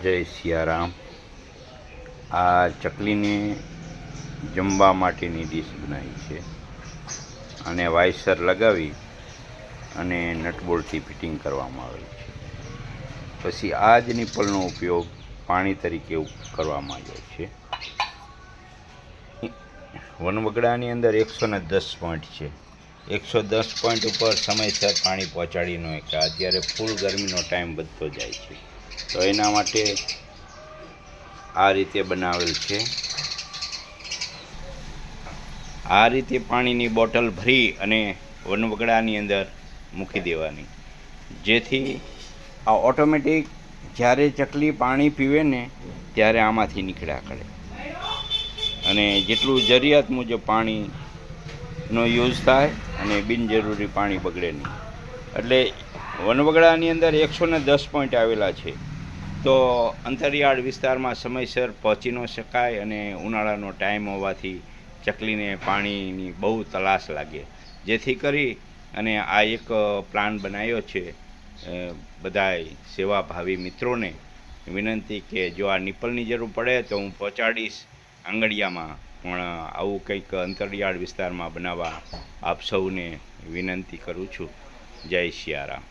જય સિયારામ। આ ચકલીને જમવા માટેની ડીશ બનાવી છે અને વાઇસર લગાવી અને નટબોલ્ટથી ફિટિંગ કરવામાં આવેલ છે। પછી આ જ નિપલનો ઉપયોગ પાણી તરીકે કરવામાં આવ્યો છે। વનવગડાની અંદર 110 પોઈન્ટ છે। 110 પોઈન્ટ ઉપર સમયસર પાણી પહોંચાડી ન શક્યા। અત્યારે ફૂલ ગરમીનો ટાઈમ વધતો જાય છે, તો એના માટે આ રીતે બનાવેલ છે। આ રીતે પાણીની બોટલ ભરી અને વનવગડાની અંદર મૂકી દેવાની, જેથી આ ઓટોમેટિક જ્યારે ચકલી પાણી પીવે ને ત્યારે આમાંથી નીકળ્યા કરે અને જેટલું જરૂરિયાત મુજબ પાણીનો યુઝ થાય અને બિનજરૂરી પાણી બગડે નહીં। એટલે વનવગડાની અંદર 110 પોઈન્ટ આવેલા છે, તો અંતરિયાળ વિસ્તારમાં સમયસર પહોંચી ન શકાય અને ઉનાળાનો ટાઈમ હોવાથી ચકલીને પાણીની બહુ તલાશ લાગે, જેથી કરી અને આ એક પ્લાન બનાવ્યો છે। બધાય સેવાભાવી મિત્રોને વિનંતી કે જો આ નિપલની જરૂર પડે તો હું પહોંચાડીશ આંગળીયામાં, પણ આવું કંઈક અંતરિયાળ વિસ્તારમાં બનાવવા આપ સૌને વિનંતી કરું છું। જય સિયારામ।